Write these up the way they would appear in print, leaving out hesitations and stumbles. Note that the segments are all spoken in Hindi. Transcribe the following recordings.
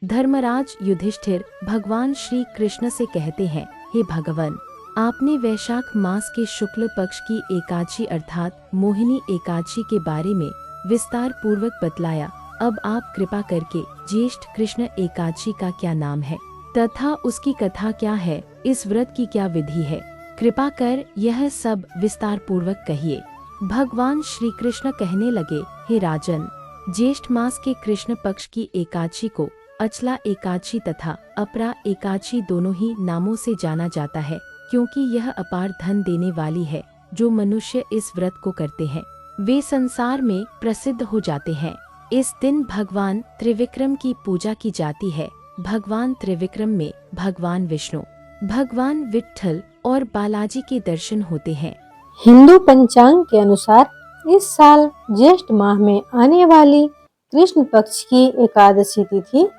धर्मराज युधिष्ठिर भगवान श्री कृष्ण से कहते हैं, हे भगवान, आपने वैशाख मास के शुक्ल पक्ष की एकादशी अर्थात मोहिनी एकादशी के बारे में विस्तार पूर्वक बतलाया। अब आप कृपा करके ज्येष्ठ कृष्ण एकादशी का क्या नाम है तथा उसकी कथा क्या है, इस व्रत की क्या विधि है, कृपा कर यह सब विस्तार पूर्वक कहिए। भगवान श्री कृष्ण कहने लगे, हे राजन, ज्येष्ठ मास के कृष्ण पक्ष की एकादशी को अचला एकादशी तथा अपरा एकादशी दोनों ही नामों से जाना जाता है, क्योंकि यह अपार धन देने वाली है। जो मनुष्य इस व्रत को करते हैं वे संसार में प्रसिद्ध हो जाते हैं। इस दिन भगवान त्रिविक्रम की पूजा की जाती है। भगवान त्रिविक्रम में भगवान विष्णु, भगवान विट्ठल और बालाजी के दर्शन होते हैं। हिंदू पंचांग के अनुसार इस साल ज्येष्ठ माह में आने वाली कृष्ण पक्ष की एकादशी तिथि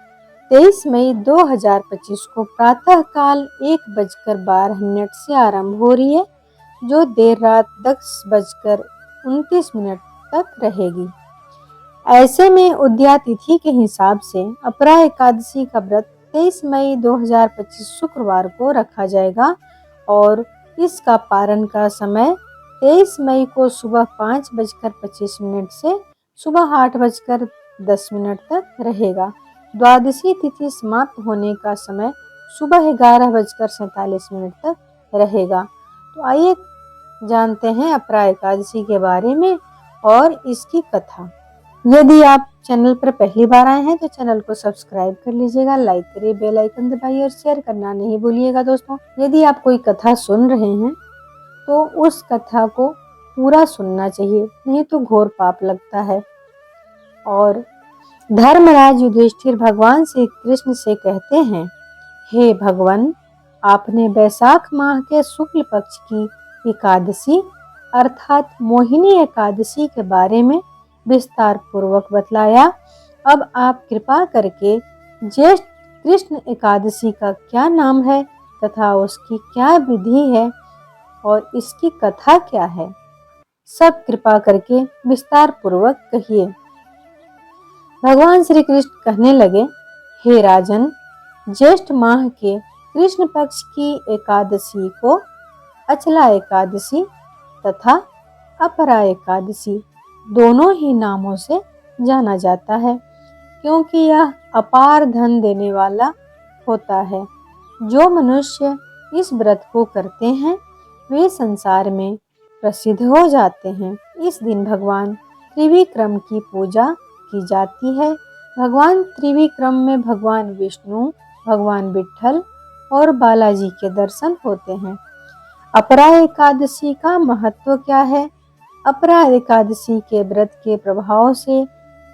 23 मई 2025 को प्रातः काल 1:12 से आरंभ हो रही है, जो देर रात 10:29 तक रहेगी। ऐसे में उदया तिथि के हिसाब से अपरा एकादशी का व्रत 23 मई 2025 शुक्रवार को रखा जाएगा और इसका पारण का समय 23 मई को सुबह 5:25 से सुबह 8:10 तक रहेगा। द्वादशी तिथि समाप्त होने का समय सुबह 11:47 तक रहेगा। तो आइए जानते हैं अपरा एकादशी के बारे में और इसकी कथा। यदि आप चैनल पर पहली बार आए हैं तो चैनल को सब्सक्राइब कर लीजिएगा, लाइक करिए, बेल आइकन दबाइए और शेयर करना नहीं भूलिएगा। दोस्तों, यदि आप कोई कथा सुन रहे हैं तो उस कथा को पूरा सुनना चाहिए, नहीं तो घोर पाप लगता है। और धर्मराज युधिष्ठिर भगवान श्री कृष्ण से कहते हैं, हे भगवान, आपने वैशाख माह के शुक्ल पक्ष की एकादशी अर्थात मोहिनी एकादशी के बारे में विस्तार पूर्वक बतलाया। अब आप कृपा करके ज्येष्ठ कृष्ण एकादशी का क्या नाम है तथा उसकी क्या विधि है और इसकी कथा क्या है, सब कृपा करके विस्तार पूर्वक कहिए। भगवान श्री कृष्ण कहने लगे, हे राजन, ज्येष्ठ माह के कृष्ण पक्ष की एकादशी को अचला एकादशी तथा अपरा एकादशी दोनों ही नामों से जाना जाता है, क्योंकि यह अपार धन देने वाला होता है। जो मनुष्य इस व्रत को करते हैं वे संसार में प्रसिद्ध हो जाते हैं। इस दिन भगवान त्रिविक्रम की पूजा की जाती है। भगवान त्रिविक्रम में भगवान विष्णु, भगवान विट्ठल और बालाजी के दर्शन होते हैं। अपरा एकादशी का महत्व क्या है? अपरा एकादशी के व्रत के प्रभाव से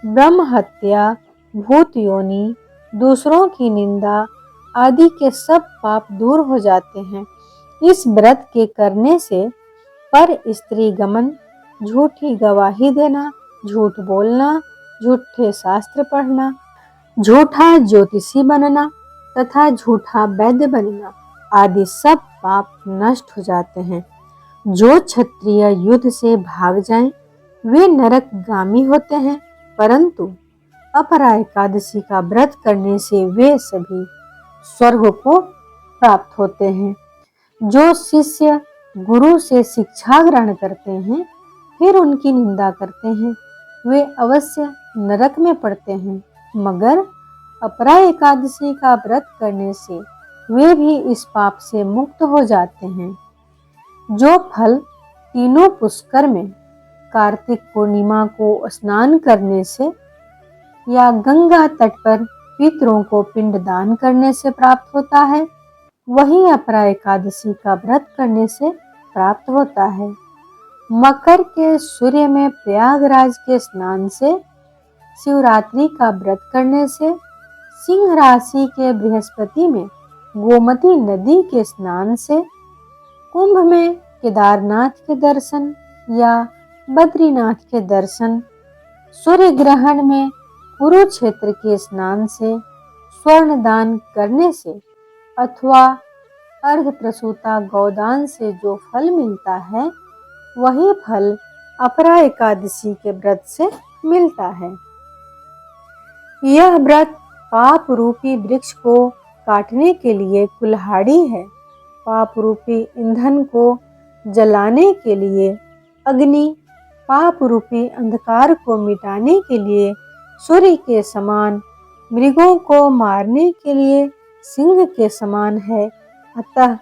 ब्रह्म हत्या, भूत योनि, दूसरों की निंदा आदि के सब पाप दूर हो जाते हैं। इस व्रत के करने से पर स्त्री गमन, झूठी गवाही देना, झूठ बोलना, झूठे शास्त्र पढ़ना, झूठा ज्योतिषी बनना तथा झूठा वैद्य बनना आदि सब पाप नष्ट हो जाते हैं। जो क्षत्रिय युद्ध से भाग जाएं, वे नरकगामी होते हैं, परंतु अपरा एकादशी का व्रत करने से वे सभी स्वर्ग को प्राप्त होते हैं। जो शिष्य गुरु से शिक्षा ग्रहण करते हैं फिर उनकी निंदा करते हैं, वे अवश्य नरक में पड़ते हैं, मगर अपरा एकादशी का व्रत करने से वे भी इस पाप से मुक्त हो जाते हैं। जो फल तीनों पुष्कर में कार्तिक पूर्णिमा को स्नान करने से या गंगा तट पर पितरों को पिंडदान करने से प्राप्त होता है, वही अपरा एकादशी का व्रत करने से प्राप्त होता है। मकर के सूर्य में प्रयागराज के स्नान से, शिवरात्रि का व्रत करने से, सिंह राशि के बृहस्पति में गोमती नदी के स्नान से, कुंभ में केदारनाथ के दर्शन या बद्रीनाथ के दर्शन, सूर्य ग्रहण में कुरुक्षेत्र के स्नान से, स्वर्ण दान करने से अथवा अर्ध प्रसूता गौदान से जो फल मिलता है वही फल अपरा एकादशी के व्रत से मिलता है। यह व्रत पाप रूपी वृक्ष को काटने के लिए कुल्हाड़ी है, पाप रूपी ईंधन को जलाने के लिए अग्नि, पाप रूपी अंधकार को मिटाने के लिए सूर्य के समान, मृगों को मारने के लिए सिंह के समान है। अतः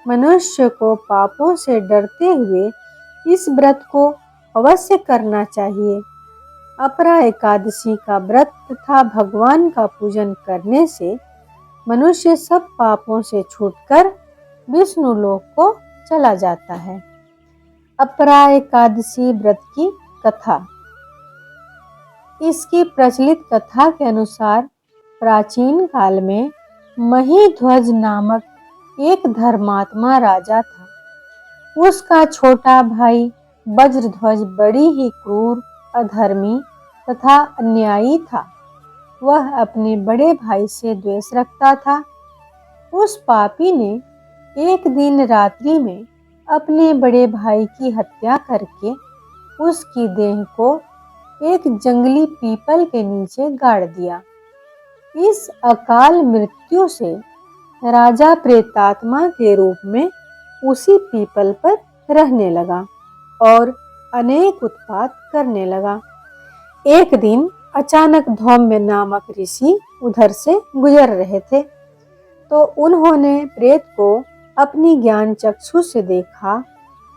मनुष्य को पापों से डरते हुए इस व्रत को अवश्य करना चाहिए। अपरा एकादशी का व्रत तथा भगवान का पूजन करने से मनुष्य सब पापों से छूटकर विष्णु लोक को चला जाता है। अपरा एकादशी व्रत की कथा। इसकी प्रचलित कथा के अनुसार प्राचीन काल में महीध्वज नामक एक धर्मात्मा राजा था। उसका छोटा भाई वज्रध्वज बड़ी ही क्रूर, अधर्मी तथा अन्यायी था। वह अपने बड़े भाई से द्वेष रखता था। उस पापी ने एक दिन रात्रि में अपने बड़े भाई की हत्या करके उसकी देह को एक जंगली पीपल के नीचे गाड़ दिया। इस अकाल मृत्यु से राजा प्रेतात्मा के रूप में उसी पीपल पर रहने लगा और अनेक उत्पात करने लगा। एक दिन अचानक धौम्य नामक ऋषि उधर से गुजर रहे थे, तो उन्होंने प्रेत को अपनी ज्ञान चक्षु से देखा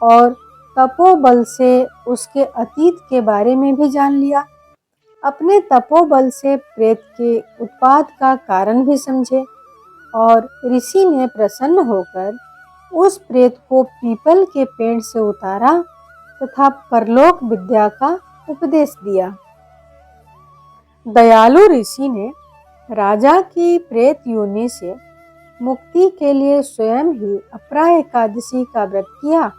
और तपोबल से उसके अतीत के बारे में भी जान लिया। अपने तपोबल से प्रेत के उत्पात का कारण भी समझे और ऋषि ने प्रसन्न होकर उस प्रेत को पीपल के पेड़ से उतारा तथा परलोक विद्या का उपदेश दिया। दयालु ऋषि ने राजा की प्रेत योनि से मुक्ति के लिए स्वयं ही अपरा एकादशी का व्रत किया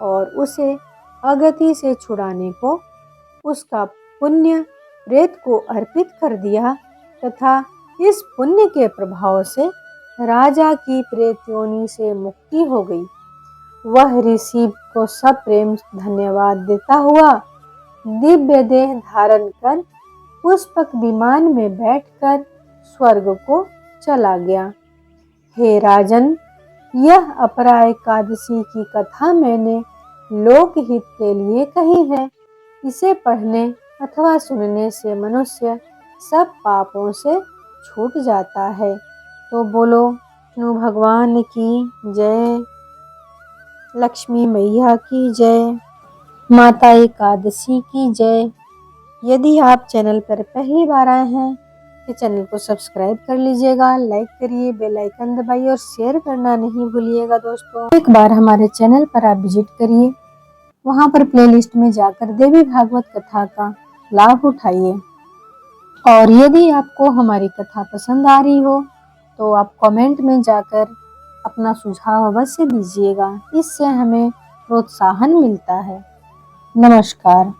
और उसे अगति से छुड़ाने को उसका पुण्य प्रेत को अर्पित कर दिया तथा इस पुण्य के प्रभाव से राजा की प्रेत योनि से मुक्ति हो गई। वह ऋषि को सब प्रेम धन्यवाद देता हुआ दिव्य देह धारण कर पुष्पक विमान में बैठकर स्वर्ग को चला गया। हे राजन, यह अपरा एकादशी की कथा मैंने लोकहित के लिए कही है। इसे पढ़ने अथवा सुनने से मनुष्य सब पापों से छूट जाता है। तो बोलो विष्णु भगवान की जय, लक्ष्मी मैया की जय, माता एकादशी की जय। यदि आप चैनल पर पहली बार आए हैं तो चैनल को सब्सक्राइब कर लीजिएगा, लाइक करिए, बेल आइकन दबाइए और शेयर करना नहीं भूलिएगा दोस्तों। एक बार हमारे चैनल पर आप विजिट करिए, वहां पर प्लेलिस्ट में जाकर देवी भागवत कथा का लाभ उठाइए। और यदि आपको हमारी कथा पसंद आ रही हो तो आप कमेंट में जाकर अपना सुझाव अवश्य दीजिएगा, इससे हमें प्रोत्साहन मिलता है। नमस्कार।